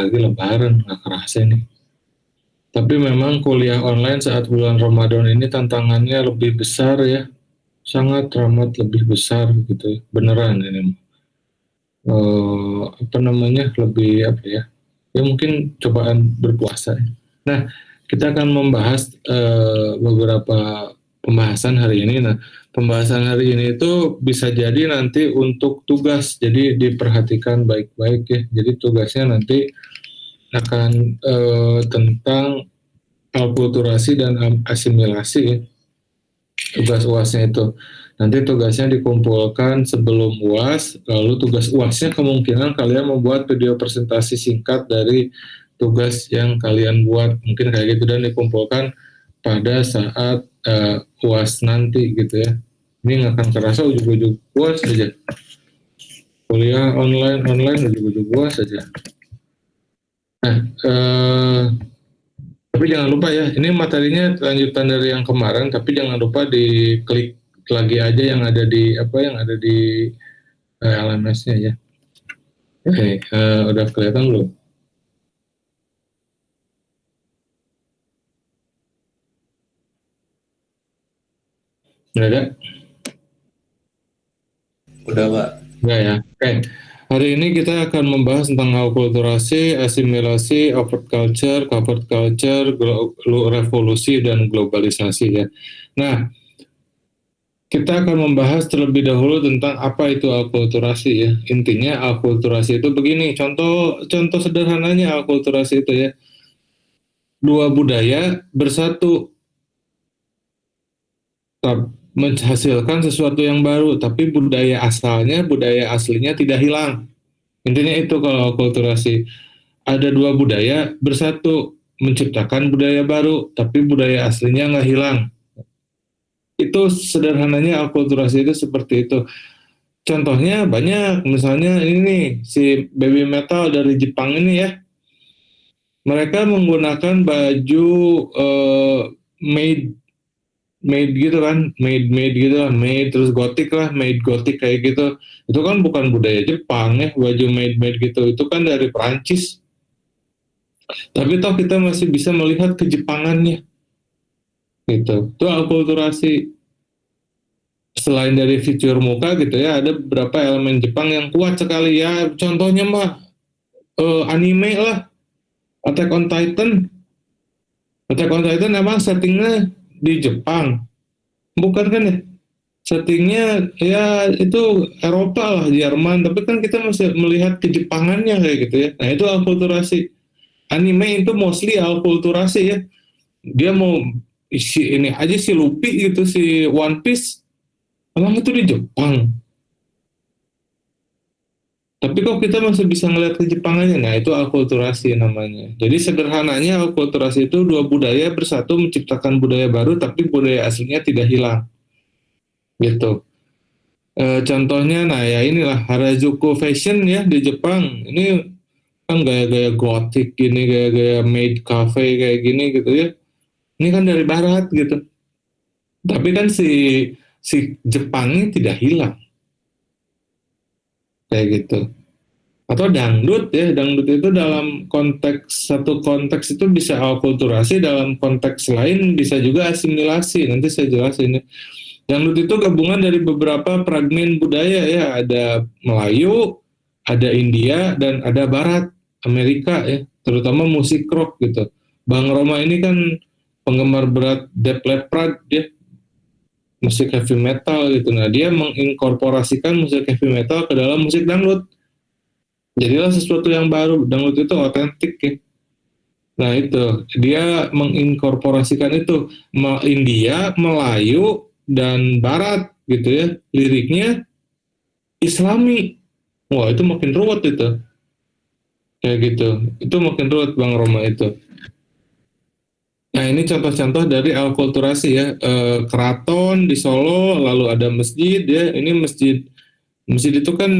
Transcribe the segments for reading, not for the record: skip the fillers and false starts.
lagi Lebaran, nggak kerasa nih. Tapi memang kuliah online saat bulan Ramadan ini tantangannya lebih besar ya, sangat amat lebih besar gitu, beneran ini. Apa namanya, lebih apa ya? Ya mungkin cobaan berpuasa. Nah, kita akan membahas beberapa pembahasan hari ini. Nah, pembahasan hari ini itu bisa jadi nanti untuk tugas, jadi diperhatikan baik-baik ya. Jadi tugasnya nanti akan tentang alkulturasi dan asimilasi ya. Tugas UASnya itu. Nanti tugasnya dikumpulkan sebelum UAS, lalu tugas UASnya kemungkinan kalian membuat video presentasi singkat dari tugas yang kalian buat, mungkin kayak gitu, dan dikumpulkan pada saat UAS nanti gitu ya. Ini nggak akan kerasa ujung-ujung UAS aja. Kuliah online ujung-ujung UAS aja. Nah, tapi jangan lupa ya, ini materinya lanjutan dari yang kemarin, tapi jangan lupa diklik lagi aja yang ada di LMS-nya ya. Oke, udah kelihatan belum? Udah ada? Udah, Pak. Enggak ya. Oke. Hari ini kita akan membahas tentang akulturasi, asimilasi, overt culture, covert culture, revolusi, dan globalisasi ya. Nah, kita akan membahas terlebih dahulu tentang apa itu akulturasi ya. Intinya akulturasi itu begini, contoh sederhananya akulturasi itu ya. Dua budaya bersatu menghasilkan sesuatu yang baru, tapi budaya aslinya tidak hilang. Intinya itu kalau akulturasi. Ada dua budaya bersatu menciptakan budaya baru, tapi budaya aslinya nggak hilang. Itu sederhananya akulturasi itu seperti itu. Contohnya banyak, misalnya ini nih, si baby metal dari Jepang ini ya, mereka menggunakan baju made gitu kan, made gitu lah, made terus gotik lah, made gotik kayak gitu. Itu kan bukan budaya Jepang ya, baju made gitu, itu kan dari Perancis. Tapi toh kita masih bisa melihat kejepangannya gitu. Itu akulturasi. Selain dari fitur muka gitu ya, ada beberapa elemen Jepang yang kuat sekali ya. Contohnya mah anime lah, Attack on Titan. Attack on Titan emang settingnya di Jepang, bukan kan ya? Settingnya ya itu Eropa lah, Jerman. Tapi kan kita masih melihat kejepangannya kayak gitu ya. Nah itu akulturasi. Anime itu mostly akulturasi ya. Dia mau isi ini aja si Luffy gitu, si One Piece, emang itu di Jepang. Tapi kok kita masih bisa ngeliat kejepangannya? Nah itu akulturasi namanya. Jadi sederhananya akulturasi itu dua budaya bersatu menciptakan budaya baru, tapi budaya aslinya tidak hilang. Gitu. Contohnya, nah ya inilah Harajuku Fashion ya di Jepang. Ini kan gaya-gaya gotik gini, gaya-gaya maid cafe kayak gini gitu ya. Ini kan dari barat gitu. Tapi kan si Jepangnya tidak hilang kayak gitu. Atau dangdut ya, dangdut itu dalam satu konteks itu bisa akulturasi, dalam konteks lain bisa juga asimilasi. Nanti saya jelasin ya. Dangdut itu gabungan dari beberapa fragmen budaya ya, ada Melayu, ada India, dan ada Barat Amerika ya, terutama musik rock gitu. Bang Roma ini kan penggemar berat Def Leppard ya, musik heavy metal gitu. Nah dia menginkorporasikan musik heavy metal ke dalam musik dangdut. Jadilah sesuatu yang baru, dangdut itu otentik ya. Nah itu, dia menginkorporasikan itu, India, Melayu, dan Barat gitu ya, liriknya Islami. Wah itu makin ruwet itu, kayak gitu. Itu makin ruwet Bang Roma itu. Nah ini contoh-contoh dari akulturasi ya, keraton di Solo, lalu ada masjid ya, ini masjid itu kan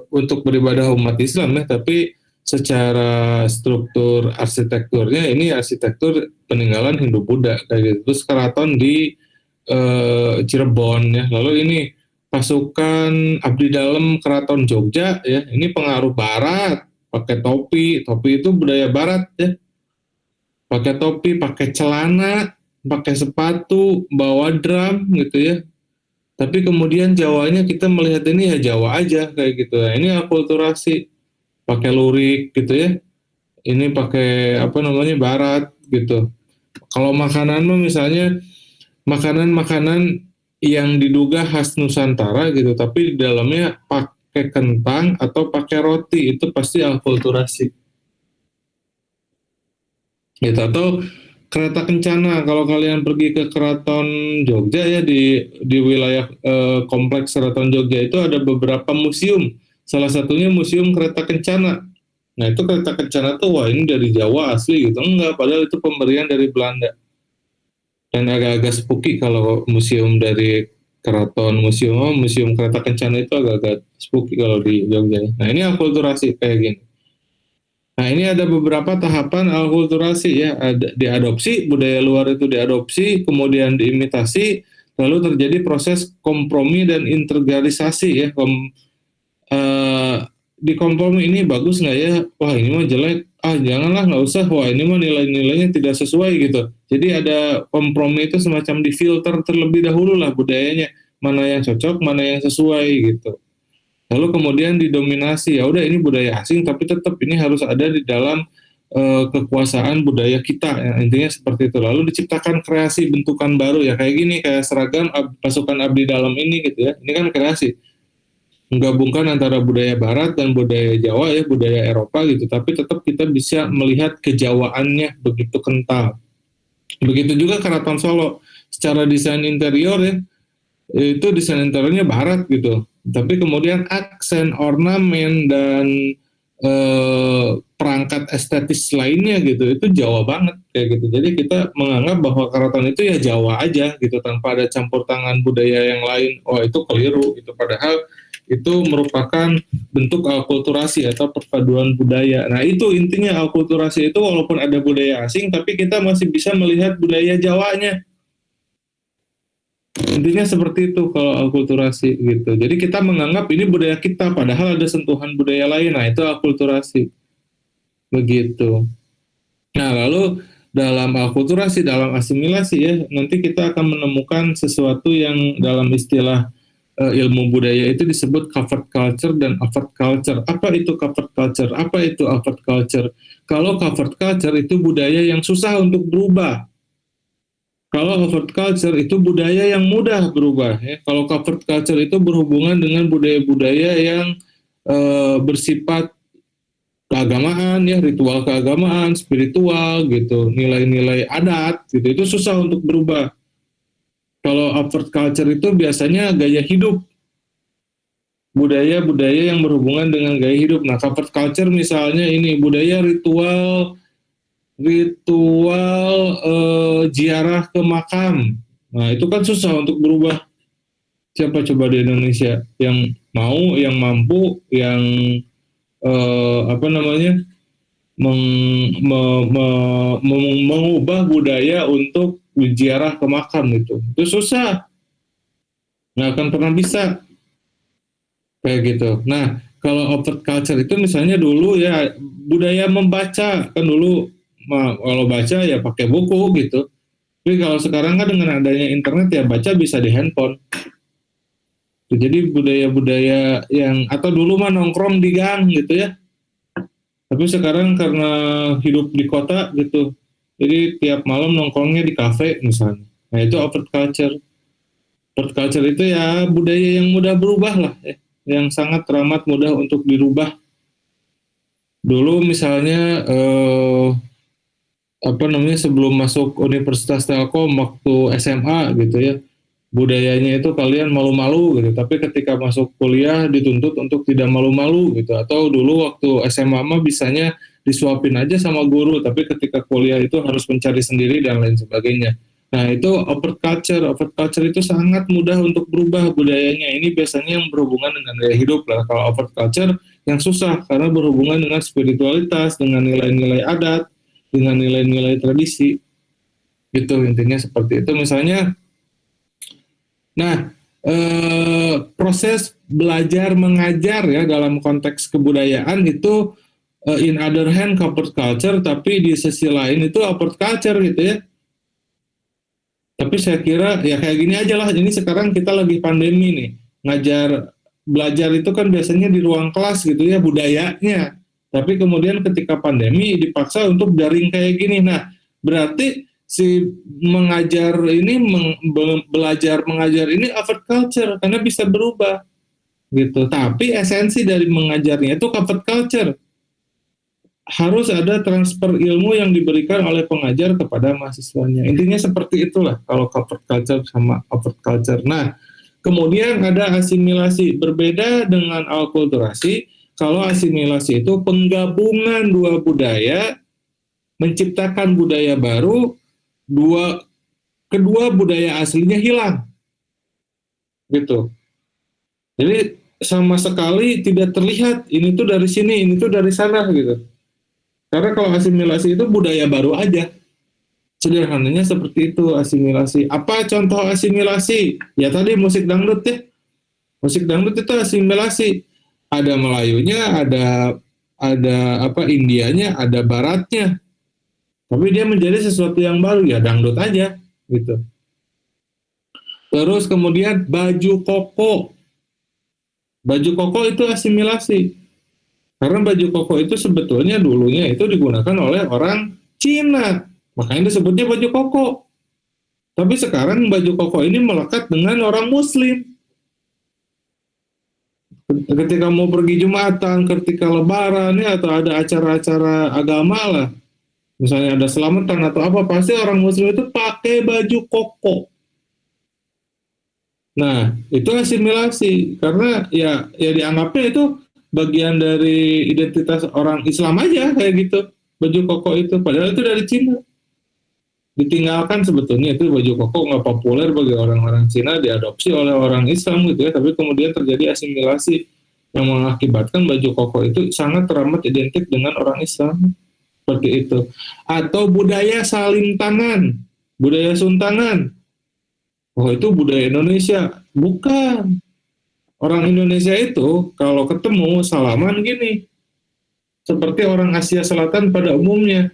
untuk beribadah umat Islam ya, tapi secara struktur arsitekturnya ini arsitektur peninggalan Hindu-Buddha kayak gitu. Terus keraton di Cirebon ya. Lalu ini pasukan abdi dalam keraton Jogja ya, ini pengaruh Barat pakai topi, topi itu budaya barat ya, pakai topi, pakai celana, pakai sepatu, bawa drum gitu ya. Tapi kemudian Jawanya kita melihat ini ya Jawa aja kayak gitu ya. Ini akulturasi, pakai lurik gitu ya. Ini pakai apa namanya barat gitu. Kalau makanan misalnya makanan-makanan yang diduga khas Nusantara gitu, tapi di dalamnya pakai kentang atau pakai roti, itu pasti akulturasi. Gitu. Atau kereta kencana, kalau kalian pergi ke Keraton Jogja ya, di wilayah kompleks Keraton Jogja itu ada beberapa museum. Salah satunya museum kereta kencana. Nah itu kereta kencana tuh wah ini dari Jawa asli gitu. Enggak, padahal itu pemberian dari Belanda. Dan agak-agak spooky kalau museum dari keraton, museum kereta kencana itu agak-agak spooky kalau di Jogja. Nah ini akulturasi kayak gini. Nah ini ada beberapa tahapan akulturasi ya, ada diadopsi, budaya luar itu diadopsi, kemudian diimitasi, lalu terjadi proses kompromi dan integralisasi ya. Eh, di kompromi ini bagus nggak ya? Wah ini mah jelek, janganlah nggak usah. Wah ini mah nilai-nilainya tidak sesuai gitu. Jadi ada kompromi itu semacam difilter terlebih dahulu lah budayanya, mana yang cocok, mana yang sesuai gitu. Lalu kemudian didominasi, ya udah ini budaya asing tapi tetap ini harus ada di dalam kekuasaan budaya kita. Ya, intinya seperti itu. Lalu diciptakan kreasi bentukan baru ya kayak gini, kayak seragam pasukan abdi dalam ini gitu ya. Ini kan kreasi menggabungkan antara budaya barat dan budaya Jawa ya, budaya Eropa gitu, tapi tetap kita bisa melihat kejawaannya begitu kental. Begitu juga Keraton Solo, secara desain interior ya, itu desain interiornya barat gitu, tapi kemudian aksen, ornamen, dan perangkat estetis lainnya gitu, itu Jawa banget kayak gitu. Jadi kita menganggap bahwa keraton itu ya Jawa aja gitu, tanpa ada campur tangan budaya yang lain. Oh itu keliru gitu, padahal itu merupakan bentuk akulturasi atau perpaduan budaya. Nah itu intinya akulturasi itu, walaupun ada budaya asing, tapi kita masih bisa melihat budaya Jawanya. Intinya seperti itu kalau akulturasi gitu. Jadi kita menganggap ini budaya kita, padahal ada sentuhan budaya lain. Nah itu akulturasi. Begitu. Nah lalu dalam akulturasi, dalam asimilasi ya, nanti kita akan menemukan sesuatu yang dalam istilah ilmu budaya itu disebut covered culture dan overt culture. Apa itu covered culture? Apa itu overt culture? Kalau covered culture itu budaya yang susah untuk berubah. Kalau overt culture itu budaya yang mudah berubah. Ya. Kalau covered culture itu berhubungan dengan budaya-budaya yang bersifat keagamaan, ya ritual keagamaan, spiritual gitu, nilai-nilai adat gitu. Itu susah untuk berubah. Kalau overt culture itu biasanya gaya hidup, budaya-budaya yang berhubungan dengan gaya hidup. Nah, covered culture misalnya ini budaya ritual ziarah ke makam. Nah, itu kan susah untuk berubah. Siapa coba di Indonesia yang mau, yang mampu, yang apa namanya meng, me, me, mengubah budaya untuk ziarah ke makam itu susah, nggak akan pernah bisa kayak gitu. Nah kalau overt culture itu misalnya dulu ya budaya membaca kan dulu, kalau baca ya pakai buku gitu. Tapi kalau sekarang kan dengan adanya internet ya baca bisa di handphone. Jadi budaya-budaya yang atau dulu mah nongkrong di gang gitu ya. Tapi sekarang karena hidup di kota gitu, jadi tiap malam nongkrongnya di kafe misalnya. Nah itu overt culture. Overt culture itu ya budaya yang mudah berubah lah, ya. Yang sangat teramat mudah untuk dirubah. Dulu misalnya apa namanya sebelum masuk Universitas Telkom waktu SMA gitu ya, budayanya itu kalian malu-malu gitu, tapi ketika masuk kuliah dituntut untuk tidak malu-malu gitu. Atau dulu waktu SMA mah bisanya disuapin aja sama guru, tapi ketika kuliah itu harus mencari sendiri dan lain sebagainya. Nah itu overt culture itu sangat mudah untuk berubah budayanya. Ini biasanya yang berhubungan dengan gaya hidup lah. Kalau overt culture yang susah karena berhubungan dengan spiritualitas, dengan nilai-nilai adat, dengan nilai-nilai tradisi. Itu intinya seperti itu. Misalnya nah, proses belajar mengajar ya dalam konteks kebudayaan itu in other hand corporate culture, tapi di sisi lain itu upward culture gitu ya. Tapi saya kira ya kayak gini aja lah. Ini sekarang kita lagi pandemi nih. Belajar itu kan biasanya di ruang kelas gitu ya budayanya. Tapi kemudian ketika pandemi dipaksa untuk daring kayak gini. Nah, berarti si mengajar ini belajar mengajar ini upward culture karena bisa berubah gitu. Tapi esensi dari mengajarnya itu upward culture, harus ada transfer ilmu yang diberikan oleh pengajar kepada mahasiswanya. Intinya seperti itulah kalau corporate culture sama upward culture. Nah, kemudian ada asimilasi, berbeda dengan akulturasi. Kalau asimilasi itu penggabungan dua budaya, menciptakan budaya baru, kedua budaya aslinya hilang, gitu. Jadi sama sekali tidak terlihat ini tuh dari sini, ini tuh dari sana, gitu. Karena kalau asimilasi itu budaya baru aja. Sederhananya seperti itu asimilasi. Apa contoh asimilasi? Ya tadi musik dangdut ya. Musik dangdut itu asimilasi. Ada Melayunya, ada apa Indianya, ada Baratnya. Tapi dia menjadi sesuatu yang baru ya dangdut aja gitu. Terus kemudian baju koko. Baju koko itu asimilasi. Karena baju koko itu sebetulnya dulunya itu digunakan oleh orang Cina. Makanya disebutnya baju koko. Tapi sekarang baju koko ini melekat dengan orang Muslim. Ketika mau pergi Jumatan, ketika Lebaran ya, atau ada acara-acara agama lah, misalnya ada selamatan atau apa, pasti orang Muslim itu pakai baju koko. Nah, itu asimilasi karena ya dianggapnya itu bagian dari identitas orang Islam aja kayak gitu. Baju koko itu padahal itu dari Cina. Ditinggalkan sebetulnya itu baju koko nggak populer bagi orang-orang Cina, diadopsi oleh orang Islam gitu ya, tapi kemudian terjadi asimilasi yang mengakibatkan baju koko itu sangat teramat identik dengan orang Islam seperti itu. Atau budaya salim tangan, budaya suntangan. Oh itu budaya Indonesia. Bukan. Orang Indonesia itu kalau ketemu salaman gini. Seperti orang Asia Selatan pada umumnya.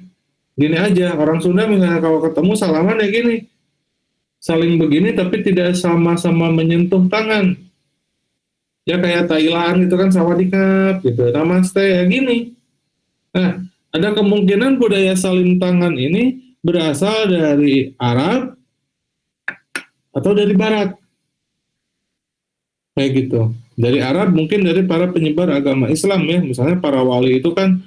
Gini aja, orang Sunda misalnya kalau ketemu salaman ya gini. Saling begini tapi tidak sama-sama menyentuh tangan. Ya kayak Thailand itu kan sawadikap gitu. Namaste ya gini. Nah, ada kemungkinan budaya saling tangan ini berasal dari Arab atau dari Barat. Kayak gitu. Dari Arab mungkin dari para penyebar agama Islam ya. Misalnya para wali itu kan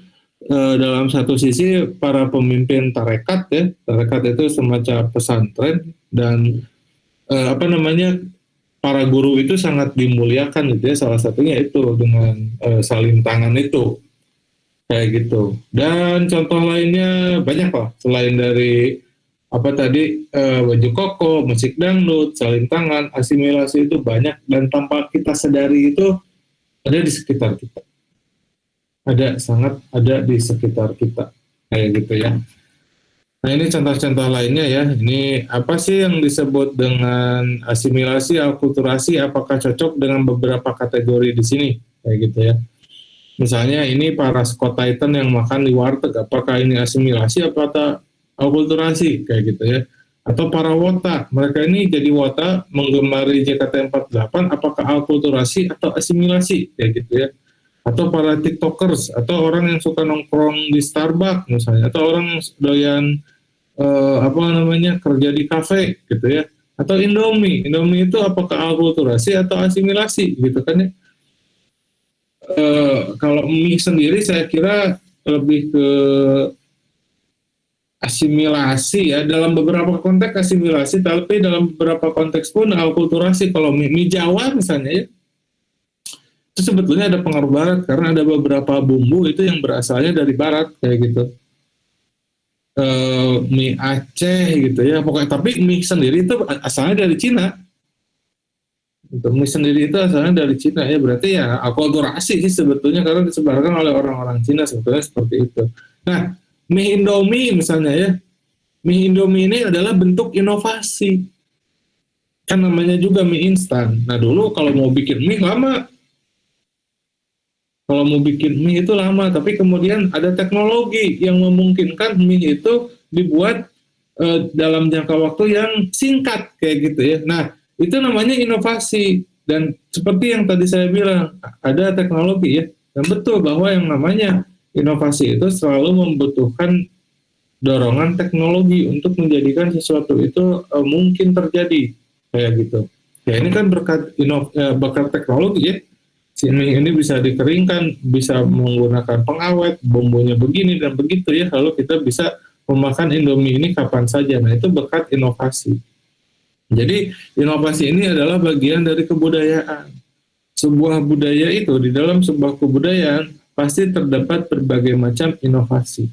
dalam satu sisi para pemimpin tarekat ya. Tarekat itu semacam pesantren dan apa namanya para guru itu sangat dimuliakan gitu ya. Salah satunya itu dengan saling tangan itu. Kayak gitu. Dan contoh lainnya banyak lah selain dari apa tadi baju koko, musik dangdut, saling tangan, asimilasi itu banyak dan tanpa kita sadari itu ada di sekitar kita. Ada sangat ada di sekitar kita kayak gitu ya. Nah ini contoh-contoh lainnya ya. Ini apa sih yang disebut dengan asimilasi, akulturasi? Apakah cocok dengan beberapa kategori di sini kayak gitu ya? Misalnya ini para Scott Titan yang makan di warteg, apakah ini asimilasi atau akulturasi kayak gitu ya? Atau para wota, mereka ini jadi wota menggemari JKT48, apakah akulturasi atau asimilasi kayak gitu ya? Atau para tiktokers, atau orang yang suka nongkrong di Starbucks misalnya, atau orang yang doyan apa namanya kerja di kafe gitu ya? Atau Indomie itu apakah akulturasi atau asimilasi gitu kan ya? Kalau mie sendiri saya kira lebih ke asimilasi ya dalam beberapa konteks asimilasi, tapi dalam beberapa konteks pun akulturasi. Kalau mie Jawa misalnya ya, itu sebetulnya ada pengaruh barat karena ada beberapa bumbu itu yang berasalnya dari barat kayak gitu. Mie Aceh gitu ya pokoknya, tapi mie sendiri itu asalnya dari Cina. Untuk mie sendiri itu asalnya dari Cina ya, berarti ya akulturasi sih sebetulnya karena disebarkan oleh orang-orang Cina sebetulnya seperti itu. Nah, mie Indomie misalnya ya, mie Indomie ini adalah bentuk inovasi. Kan namanya juga mie instan. Nah dulu kalau mau bikin mie lama, Kalau mau bikin mie itu lama, tapi kemudian ada teknologi yang memungkinkan mie itu dibuat dalam jangka waktu yang singkat kayak gitu ya. Nah, itu namanya inovasi. Dan seperti yang tadi saya bilang, ada teknologi ya. Dan betul bahwa yang namanya inovasi itu selalu membutuhkan dorongan teknologi untuk menjadikan sesuatu itu mungkin terjadi kayak gitu. Ya ini kan berkat teknologi ya. Sini ini bisa dikeringkan, bisa menggunakan pengawet, bumbunya begini dan begitu ya. Lalu kita bisa memakan Indomie ini kapan saja. Nah itu berkat inovasi. Jadi inovasi ini adalah bagian dari kebudayaan. Sebuah budaya itu di dalam sebuah kebudayaan pasti terdapat berbagai macam inovasi.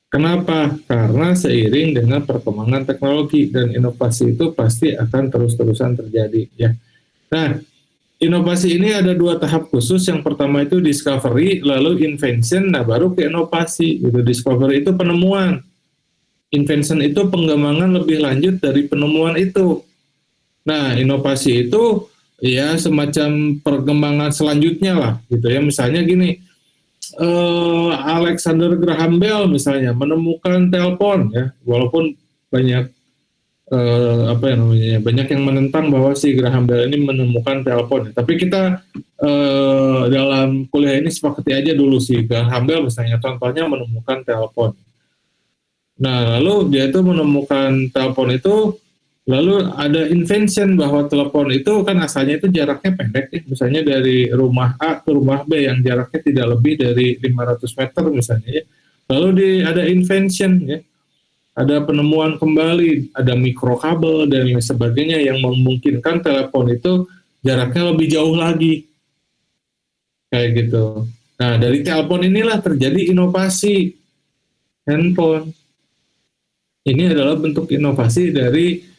Kenapa? Karena seiring dengan perkembangan teknologi dan inovasi itu pasti akan terus-terusan terjadi ya. Nah, inovasi ini ada dua tahap khusus. Yang pertama itu discovery, lalu invention, nah baru ke inovasi. Gitu. Discovery itu penemuan, invention itu pengembangan lebih lanjut dari penemuan itu. Nah, inovasi itu ya semacam perkembangan selanjutnya lah, gitu ya. Misalnya gini, Alexander Graham Bell misalnya menemukan telepon ya, walaupun banyak apa yang namanya banyak yang menentang bahwa si Graham Bell ini menemukan telepon. Tapi kita dalam kuliah ini sepakati aja dulu si Graham Bell misalnya contohnya menemukan telepon. Nah lalu dia itu menemukan telepon itu, lalu ada invention bahwa telepon itu kan asalnya itu jaraknya pendek ya, misalnya dari rumah A ke rumah B yang jaraknya tidak lebih dari 500 meter misalnya ya. Lalu ada invention ya, ada penemuan kembali, ada mikrokabel dan lain sebagainya yang memungkinkan telepon itu jaraknya lebih jauh lagi, kayak gitu. Nah, dari telepon inilah terjadi inovasi handphone. Ini adalah bentuk inovasi dari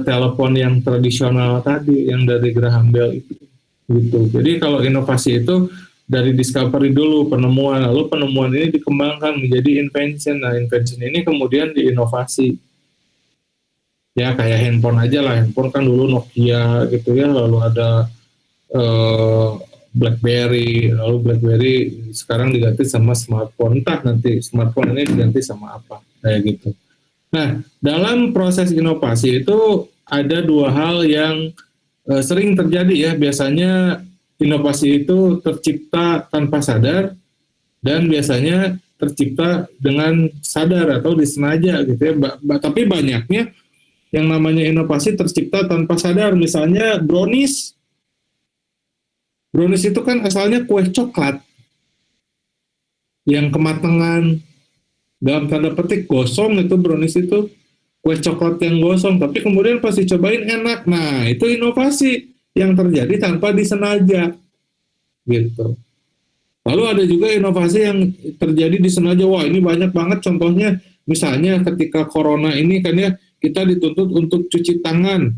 telepon yang tradisional tadi, yang dari Graham Bell itu. Gitu. Jadi kalau inovasi itu dari discovery dulu, penemuan, lalu penemuan ini dikembangkan menjadi invention. Nah, invention ini kemudian diinovasi. Ya kayak handphone aja lah, handphone kan dulu Nokia gitu ya, lalu ada eh, BlackBerry, lalu BlackBerry sekarang diganti sama smartphone, entah nanti smartphone ini diganti sama apa, kayak gitu. Nah, dalam proses inovasi itu ada dua hal yang sering terjadi ya, biasanya inovasi itu tercipta tanpa sadar dan biasanya tercipta dengan sadar atau disengaja gitu ya. Tapi banyaknya yang namanya inovasi tercipta tanpa sadar. Misalnya brownies. Brownies itu kan asalnya kue coklat yang kematangan dalam tanda petik gosong, itu brownies itu kue coklat yang gosong, tapi kemudian pas dicobain enak. Nah, itu inovasi yang terjadi tanpa disengaja gitu. Lalu ada juga inovasi yang terjadi disengaja. Wah, ini banyak banget contohnya. Misalnya ketika corona ini kan ya, kita dituntut untuk cuci tangan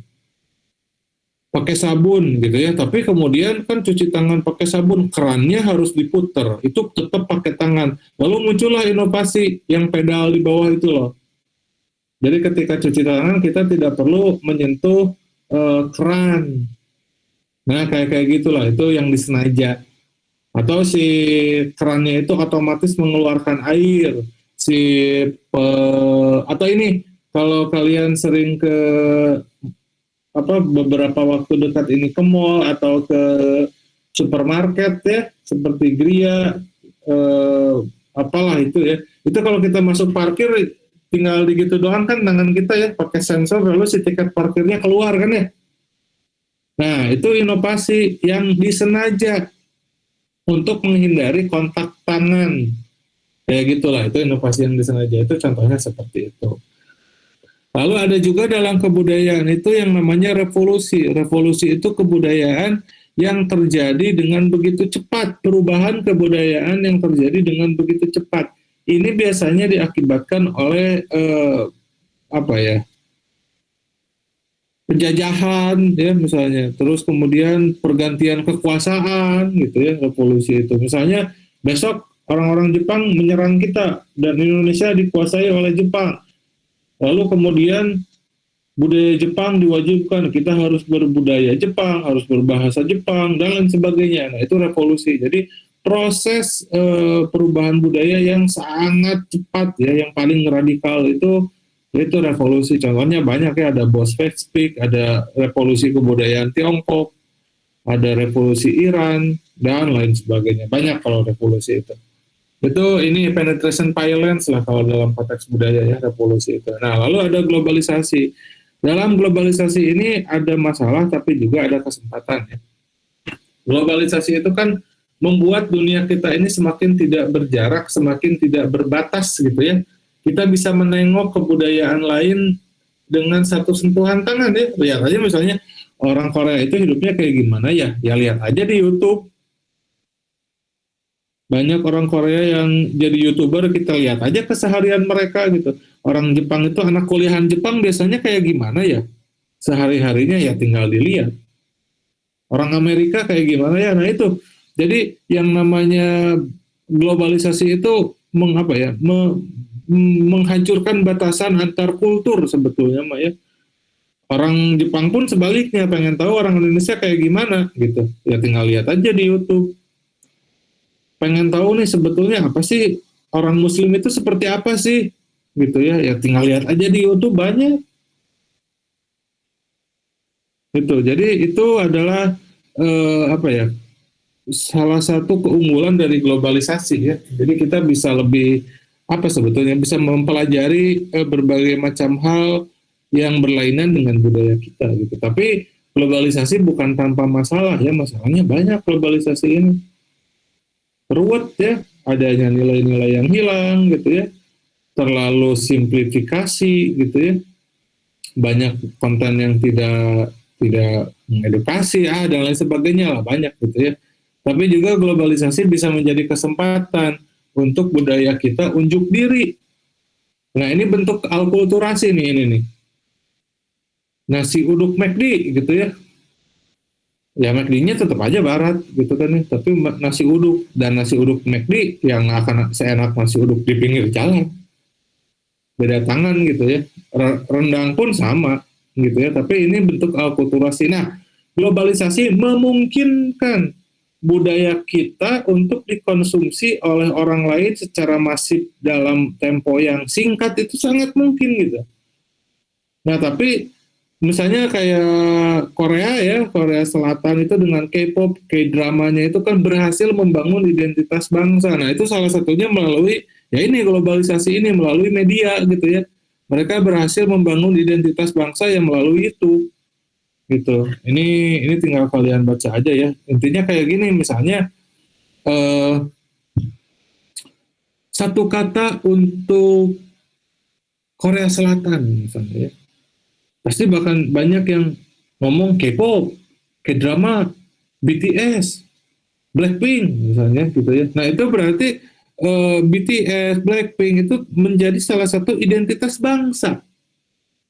pakai sabun gitu ya. Tapi kemudian kan cuci tangan pakai sabun, kerannya harus diputer. Itu tetap pakai tangan. Lalu muncullah inovasi yang pedal di bawah itu loh. Jadi ketika cuci tangan kita tidak perlu menyentuh keran. Nah, kayak gitulah, itu yang disengaja. Atau si kerannya itu otomatis mengeluarkan air. Atau ini kalau kalian sering ke beberapa waktu dekat ini ke mall atau ke supermarket ya, seperti Gria apalah itu ya. Itu kalau kita masuk parkir tinggal digitu doang kan tangan kita ya pakai sensor, lalu si tiket parkirnya keluar kan ya. Nah, itu inovasi yang disengaja untuk menghindari kontak tangan. Kayak gitulah, itu inovasi yang disengaja. Itu contohnya seperti itu. Lalu ada juga dalam kebudayaan itu yang namanya revolusi. Revolusi itu kebudayaan yang terjadi dengan begitu cepat. Perubahan kebudayaan yang terjadi dengan begitu cepat. Ini biasanya diakibatkan oleh penjajahan ya misalnya, terus kemudian pergantian kekuasaan gitu ya, revolusi itu. Misalnya besok orang-orang Jepang menyerang kita dan Indonesia dikuasai oleh Jepang. Lalu kemudian budaya Jepang diwajibkan, kita harus berbudaya Jepang, harus berbahasa Jepang, dan lain sebagainya. Nah, itu revolusi. Jadi, proses perubahan budaya yang sangat cepat ya, yang paling radikal itu revolusi. Contohnya banyak ya, ada Bolshevik, ada revolusi kebudayaan Tiongkok, ada revolusi Iran, dan lain sebagainya. Banyak kalau revolusi itu. Itu ini penetration violence lah kalau dalam konteks budaya ya, revolusi itu. Nah, lalu ada globalisasi. Dalam globalisasi ini ada masalah tapi juga ada kesempatan ya. Globalisasi itu kan membuat dunia kita ini semakin tidak berjarak, semakin tidak berbatas gitu ya. Kita bisa menengok kebudayaan lain dengan satu sentuhan tangan ya. Lihat aja misalnya orang Korea itu hidupnya kayak gimana ya. Ya lihat aja di YouTube. Banyak orang Korea yang jadi YouTuber, kita lihat aja keseharian mereka gitu. Orang Jepang itu, anak kuliahan Jepang biasanya kayak gimana ya? Sehari-harinya ya tinggal dilihat. Orang Amerika kayak gimana ya? Nah itu. Jadi yang namanya globalisasi itu menghancurkan batasan antar kultur sebetulnya, Mak ya. Orang Jepang pun sebaliknya pengen tahu orang Indonesia kayak gimana gitu. Ya tinggal lihat aja di YouTube. Pengen tahu nih sebetulnya apa sih orang Muslim itu seperti apa sih gitu ya, ya tinggal lihat aja di YouTube banyak gitu. Jadi itu adalah apa ya, salah satu keunggulan dari globalisasi ya. Jadi kita bisa lebih apa sebetulnya bisa mempelajari berbagai macam hal yang berlainan dengan budaya kita gitu. Tapi globalisasi bukan tanpa masalah ya, masalahnya banyak globalisasi ini. Ruwet ya, adanya nilai-nilai yang hilang gitu ya, terlalu simplifikasi gitu ya, banyak konten yang tidak tidak mengedukasi dan lain sebagainya lah banyak gitu ya. Tapi juga globalisasi bisa menjadi kesempatan untuk budaya kita unjuk diri. Nah ini bentuk alkulturasi nih ini nih. Nasi uduk McD gitu ya. Ya McD-nya tetap aja barat gitu kan ya. Tapi nasi uduk dan nasi uduk McD yang akan seenak nasi uduk di pinggir jalan. Beda tangan gitu ya. Rendang pun sama gitu ya. Tapi ini bentuk alkulturasi. Nah, globalisasi memungkinkan budaya kita untuk dikonsumsi oleh orang lain secara masif dalam tempo yang singkat itu sangat mungkin gitu. Nah, tapi misalnya kayak Korea ya, Korea Selatan itu dengan K-pop, K-dramanya itu kan berhasil membangun identitas bangsa. Nah, itu salah satunya melalui ya ini globalisasi ini melalui media gitu ya. Mereka berhasil membangun identitas bangsa yang melalui itu gitu. Ini tinggal kalian baca aja ya. Intinya kayak gini misalnya eh, satu kata untuk Korea Selatan misalnya ya. Pasti bahkan banyak yang ngomong K-pop, K-drama, BTS, Blackpink misalnya gitu ya. Nah itu berarti BTS, Blackpink itu menjadi salah satu identitas bangsa.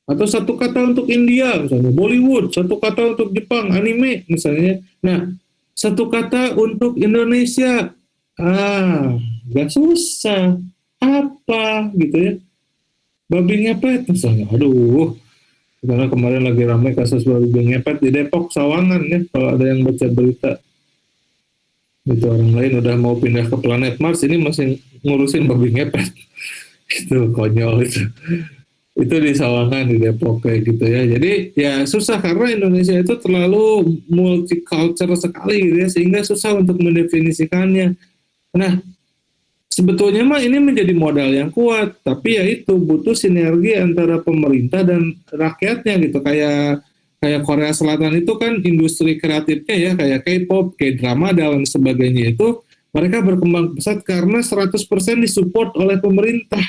Atau satu kata untuk India misalnya, Bollywood, satu kata untuk Jepang, anime misalnya. Nah, satu kata untuk Indonesia, gak susah. Apa gitu ya. Babi ngepet misalnya, aduh. Karena kemarin lagi ramai kasus babi ngepet di Depok, Sawangan ya, kalau ada yang baca berita. Itu orang lain udah mau pindah ke planet Mars, ini masih ngurusin babi ngepet. Itu konyol itu. Itu di Sawangan, di Depok kayak gitu ya. Jadi ya susah karena Indonesia itu terlalu multicultural sekali gitu ya, sehingga susah untuk mendefinisikannya. Nah, sebetulnya mah ini menjadi modal yang kuat, tapi ya itu butuh sinergi antara pemerintah dan rakyatnya gitu. Kayak Korea Selatan itu kan industri kreatifnya ya, kayak K-pop, K-drama dan sebagainya itu mereka berkembang pesat karena 100% disupport oleh pemerintah.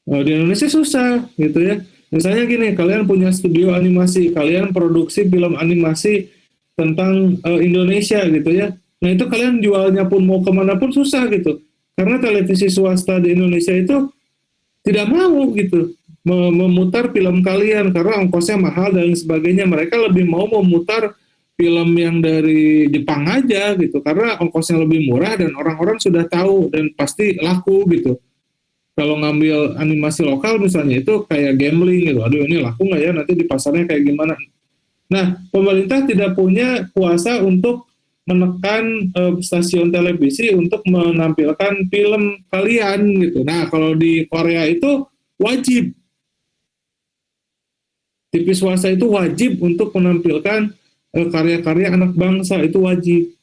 Di Indonesia susah gitu ya. Misalnya gini, kalian punya studio animasi, kalian produksi film animasi tentang Indonesia gitu ya. Nah itu kalian jualnya pun mau kemana pun susah gitu. Karena televisi swasta di Indonesia itu tidak mau gitu memutar film kalian karena ongkosnya mahal dan sebagainya. Mereka lebih mau memutar film yang dari Jepang aja gitu karena ongkosnya lebih murah dan orang-orang sudah tahu dan pasti laku gitu. kalau ngambil animasi lokal misalnya itu kayak gambling gitu, aduh ini laku nggak ya nanti di pasarnya kayak gimana. Nah, pemerintah tidak punya kuasa untuk menekan stasiun televisi untuk menampilkan film kalian gitu. Nah, kalau di Korea itu wajib, TV swasta itu wajib untuk menampilkan karya-karya anak bangsa, itu wajib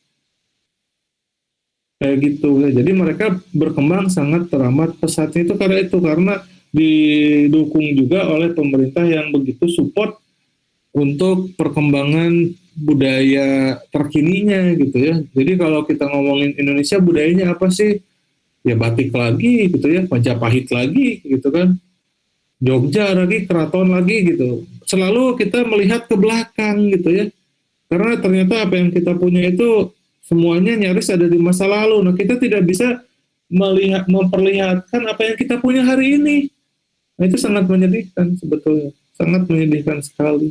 kayak gitu. Jadi mereka berkembang sangat teramat pesatnya itu karena didukung juga oleh pemerintah yang begitu support untuk perkembangan budaya terkininya gitu ya. Jadi kalau kita ngomongin Indonesia budayanya apa sih? Ya batik lagi gitu ya, Majapahit lagi gitu kan. Jogja lagi, keraton lagi gitu. Selalu kita melihat ke belakang gitu ya. Karena ternyata apa yang kita punya itu semuanya nyaris ada di masa lalu. Nah, kita tidak bisa memperlihatkan apa yang kita punya hari ini. Nah, itu sangat menyedihkan sebetulnya. Sangat menyedihkan sekali.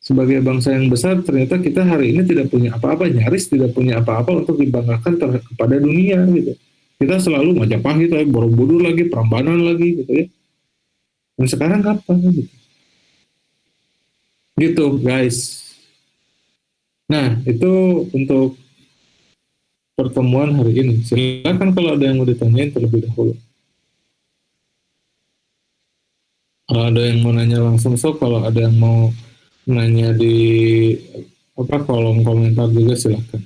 Sebagai bangsa yang besar, ternyata kita hari ini tidak punya apa-apa, nyaris tidak punya apa-apa untuk dibanggakan kepada dunia gitu. Kita selalu Majapahit, Borobudur lagi, Prambanan lagi gitu ya. Dan sekarang kapan gitu? Gitu guys. Nah, itu untuk pertemuan hari ini. Silakan kalau ada yang mau ditanyain terlebih dahulu. Kalau ada yang mau nanya langsung, kalau ada yang mau nanya di kolom komentar juga silakan.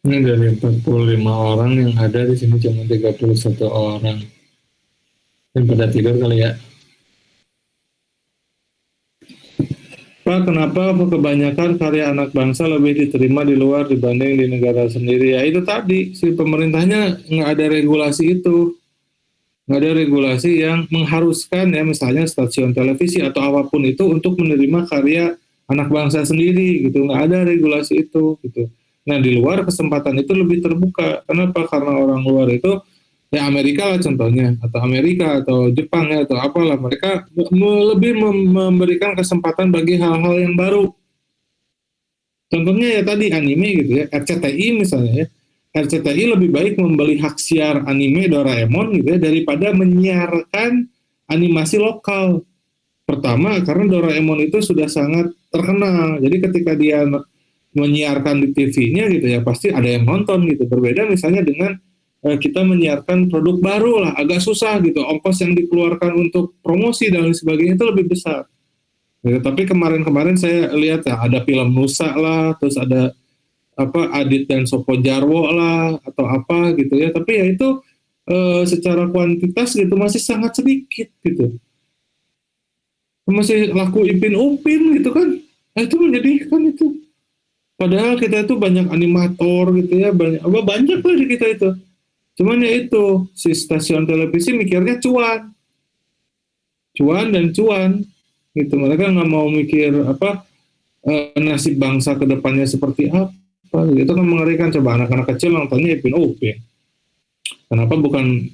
Ini dari 45 orang yang ada di sini cuma 31 orang. Yang pada tidur kali ya. Pak, kenapa kebanyakan karya anak bangsa lebih diterima di luar dibanding di negara sendiri? Ya itu tadi, si pemerintahnya nggak ada regulasi itu. Nggak ada regulasi yang mengharuskan ya misalnya stasiun televisi atau apapun itu untuk menerima karya anak bangsa sendiri gitu. Nggak ada regulasi itu gitu. Nah di luar kesempatan itu lebih terbuka. Kenapa? Karena orang luar itu ya Amerika lah contohnya, atau Amerika atau Jepang ya atau apalah, mereka lebih memberikan kesempatan bagi hal-hal yang baru. Contohnya ya tadi anime gitu ya, RCTI misalnya ya. RCTI lebih baik membeli hak siar anime Doraemon gitu ya daripada menyiarkan animasi lokal. Pertama karena Doraemon itu sudah sangat terkenal. Jadi ketika dia menyiarkan di TV-nya gitu ya pasti ada yang nonton gitu. Berbeda misalnya dengan kita menyiarkan produk baru lah, agak susah gitu. Ongkos yang dikeluarkan untuk promosi dan lain sebagainya itu lebih besar. Gitu. Tapi kemarin-kemarin saya lihat ya ada film Nusa lah, terus ada Adit dan Sopo Jarwo lah atau apa gitu ya. Tapi ya itu secara kuantitas gitu masih sangat sedikit gitu. Masih laku Ipin Upin gitu kan. Nah, itu menyedihkan itu. Padahal kita itu banyak animator gitu ya, banyak lah di kita itu. Cuman ya itu, si stasiun televisi mikirnya cuan. Cuan dan cuan. Gitu. Mereka nggak mau mikir nasib bangsa ke depannya seperti apa. Itu kan mengerikan. Coba anak-anak kecil nontonnya Ipin Upin. Kenapa bukan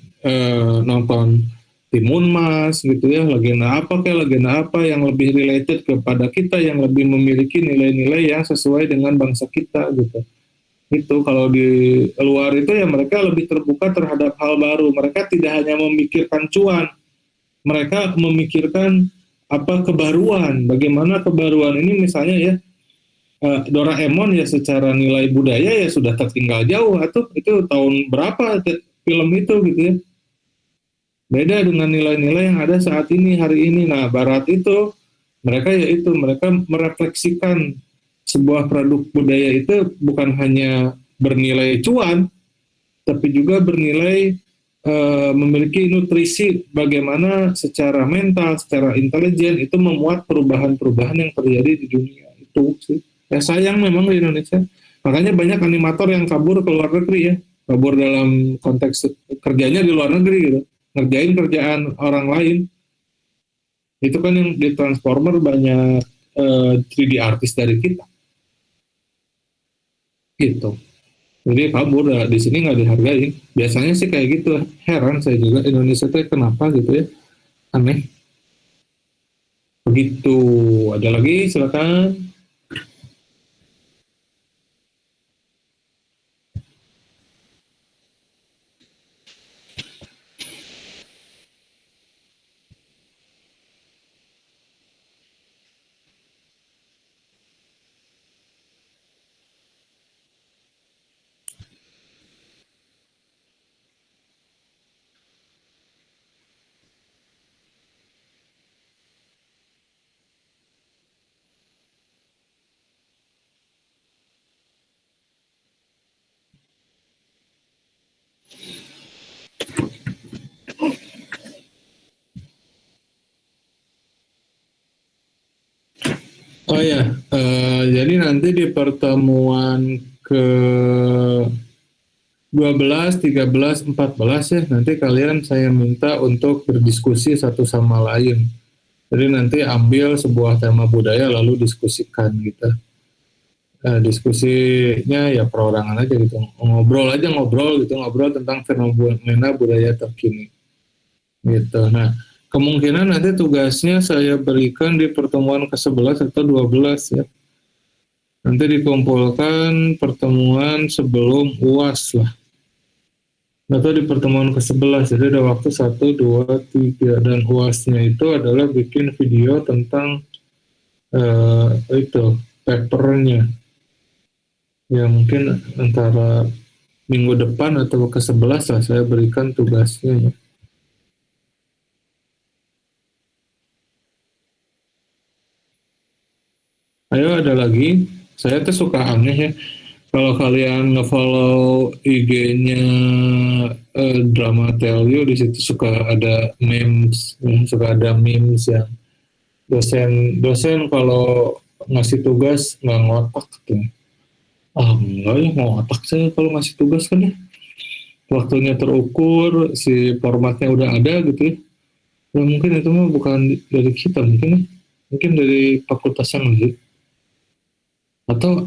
nonton Timun Mas gitu ya, legenda apa yang lebih related kepada kita, yang lebih memiliki nilai-nilai yang sesuai dengan bangsa kita gitu. Itu kalau di luar itu ya mereka lebih terbuka terhadap hal baru. Mereka tidak hanya memikirkan cuan, mereka memikirkan kebaruan. Bagaimana kebaruan ini misalnya ya Doraemon ya secara nilai budaya ya sudah tertinggal jauh. Atau itu tahun berapa film itu gitu ya. Beda dengan nilai-nilai yang ada saat ini, hari ini. Nah, Barat itu, mereka merefleksikan sebuah produk budaya itu bukan hanya bernilai cuan, tapi juga bernilai memiliki nutrisi bagaimana secara mental, secara intelijen itu memuat perubahan-perubahan yang terjadi di dunia itu sih. Ya sayang memang di Indonesia. Makanya banyak animator yang kabur ke luar negeri ya. Kabur dalam konteks kerjanya di luar negeri gitu. Ngerjain kerjaan orang lain. Itu kan yang di Transformer banyak 3D artis dari kita gitu. Jadi kabur di sini nggak dihargain. Biasanya sih kayak gitu. Heran saya juga Indonesia tuh kenapa gitu ya. Aneh. Begitu. Ada lagi silakan. Oh ya, jadi nanti di pertemuan ke 12, 13, 14 ya, nanti kalian saya minta untuk berdiskusi satu sama lain. Jadi nanti ambil sebuah tema budaya lalu diskusikan gitu. Diskusinya ya perorangan aja gitu, ngobrol aja ngobrol gitu, ngobrol tentang fenomena budaya terkini gitu. Nah, kemungkinan nanti tugasnya saya berikan di pertemuan ke-11 atau 12 ya. Nanti dikumpulkan pertemuan sebelum UAS lah. Atau di pertemuan ke-11, jadi ada waktu 1, 2, 3. Dan UASnya itu adalah bikin video tentang itu, papernya. Ya mungkin antara minggu depan atau ke-11 lah saya berikan tugasnya. Ya. Ayo ada lagi, saya tuh suka aneh ya. Kalau kalian nge-follow IG-nya Drama Tell You, di situ suka ada memes, ya, suka ada memes yang dosen kalau ngasih tugas nggak ngotak gitu. Ah enggak ya mau ngotak saya kalau ngasih tugas kan ya. Waktunya terukur, si formatnya udah ada gitu ya. Ya mungkin itu mah bukan dari kita mungkin ya. Mungkin dari fakultas yang lain. Atau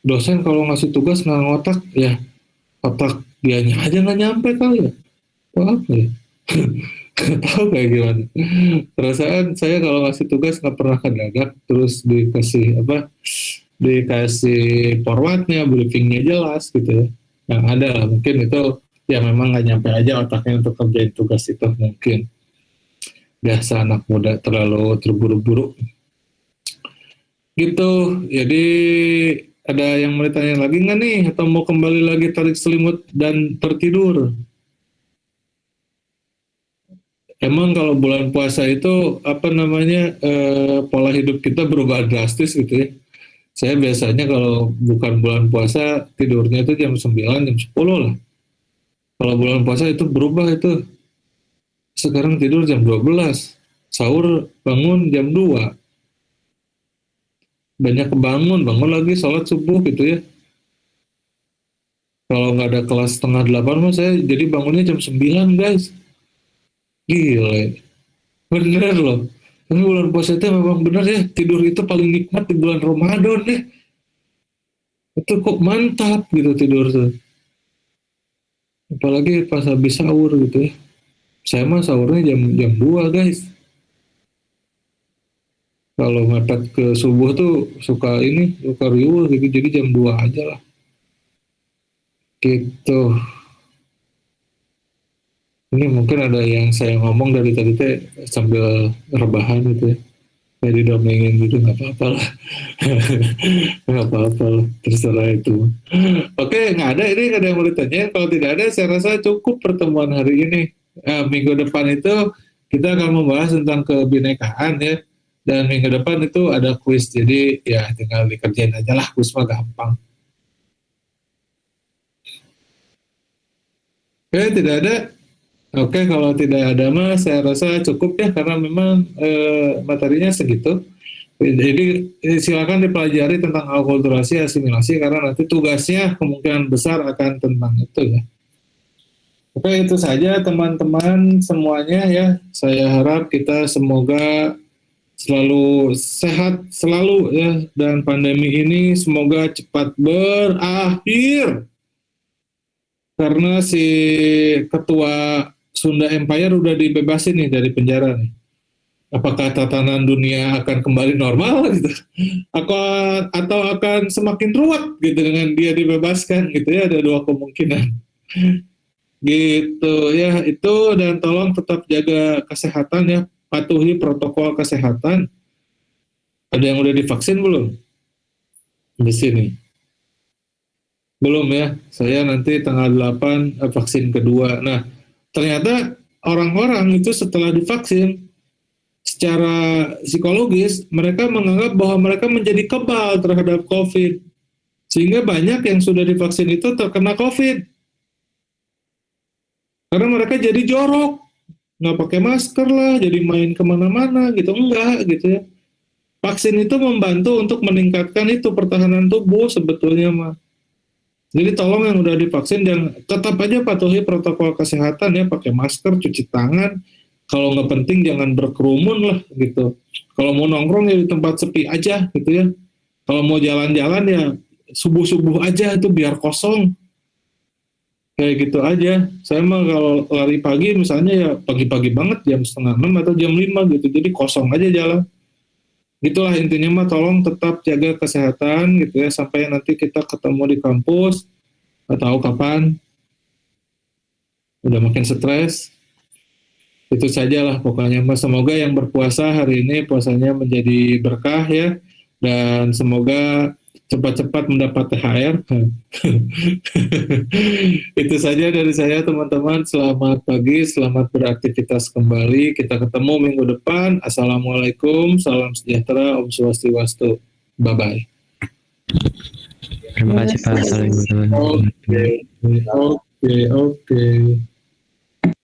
dosen kalau ngasih tugas nggak ngotak ya otak dianya aja nggak nyampe kali ya. Atau apa ya? Nggak tahu kayak gimana. Perasaan saya kalau ngasih tugas nggak pernah kedadak, terus dikasih apa? Dikasih formatnya, briefingnya jelas gitu ya. Yang ada lah mungkin itu ya memang nggak nyampe aja otaknya untuk kerjain tugas itu mungkin. Biasa anak muda terlalu terburu-buru gitu. Jadi ada yang mau ditanya lagi nggak nih atau mau kembali lagi tarik selimut dan tertidur? Emang kalau bulan puasa itu apa namanya pola hidup kita berubah drastis gitu ya. Saya biasanya kalau bukan bulan puasa tidurnya itu jam 9, jam 10 lah. Kalau bulan puasa itu berubah itu. Sekarang tidur jam 12, sahur bangun jam 2. Banyak kebangun, bangun lagi sholat subuh gitu ya. Kalau nggak ada kelas setengah 8 mah saya jadi bangunnya jam 9 guys. Gila, bener loh. Tapi bulan puasa itu memang bener ya, tidur itu paling nikmat di bulan Ramadan ya. Itu kok mantap gitu tidur tuh. Apalagi pas habis sahur gitu ya. Saya mah sahurnya jam 2 guys. Kalau mepet ke subuh tuh suka riuh gitu. Jadi jam 2 aja lah. Gitu. Ini mungkin ada yang saya ngomong dari tadi teh sambil rebahan gitu ya. Kayak didomengin gitu, nggak apa-apa lah. Nggak apa-apa lah, terserah itu. Oke, nggak ada ini, nggak ada yang mau ditanya. Kalau tidak ada, saya rasa cukup pertemuan hari ini. Minggu depan itu kita akan membahas tentang kebinekaan ya. Dan minggu depan itu ada kuis, jadi ya tinggal dikerjain aja lah, kuis mah gampang. Oke, tidak ada. Oke, kalau tidak ada mah saya rasa cukup ya, karena memang materinya segitu. Jadi silakan dipelajari tentang akulturasi asimilasi, karena nanti tugasnya kemungkinan besar akan tentang itu ya. Oke, itu saja teman-teman semuanya ya. Saya harap kita semoga selalu sehat selalu ya, dan pandemi ini semoga cepat berakhir, karena si ketua Sunda Empire udah dibebasin nih dari penjara nih. Apakah tatanan dunia akan kembali normal gitu? Atau akan semakin ruwet gitu dengan dia dibebaskan gitu ya, ada dua kemungkinan gitu ya. Itu, dan tolong tetap jaga kesehatan ya, patuhi protokol kesehatan. Ada yang udah divaksin belum di sini? Belum ya, saya nanti tanggal 8 vaksin kedua. Nah, ternyata orang-orang itu setelah divaksin, secara psikologis mereka menganggap bahwa mereka menjadi kebal terhadap COVID, sehingga banyak yang sudah divaksin itu terkena COVID karena mereka jadi jorok, nggak pakai masker lah, jadi main kemana-mana gitu, enggak gitu ya. Vaksin itu membantu untuk meningkatkan itu pertahanan tubuh sebetulnya mah. Jadi tolong yang udah divaksin dan tetap aja patuhi protokol kesehatan ya, pakai masker, cuci tangan. Kalau nggak penting jangan berkerumun lah gitu. Kalau mau nongkrong ya di tempat sepi aja gitu ya. Kalau mau jalan-jalan ya subuh-subuh aja itu biar kosong. Kayak gitu aja. Saya mah kalau lari pagi misalnya ya pagi-pagi banget jam setengah 6 atau jam 5 gitu. Jadi kosong aja jalan. Gitulah intinya mah, tolong tetap jaga kesehatan gitu ya, sampai nanti kita ketemu di kampus atau kapan, udah makin stres. Itu sajalah pokoknya mas, semoga yang berpuasa hari ini puasanya menjadi berkah ya, dan semoga cepat-cepat mendapat THR. Itu saja dari saya teman-teman, selamat pagi, selamat beraktivitas kembali, kita ketemu minggu depan. Assalamualaikum, salam sejahtera, Om Swastiwastu, bye bye. Terima kasih Pak. Oke, oke, oke.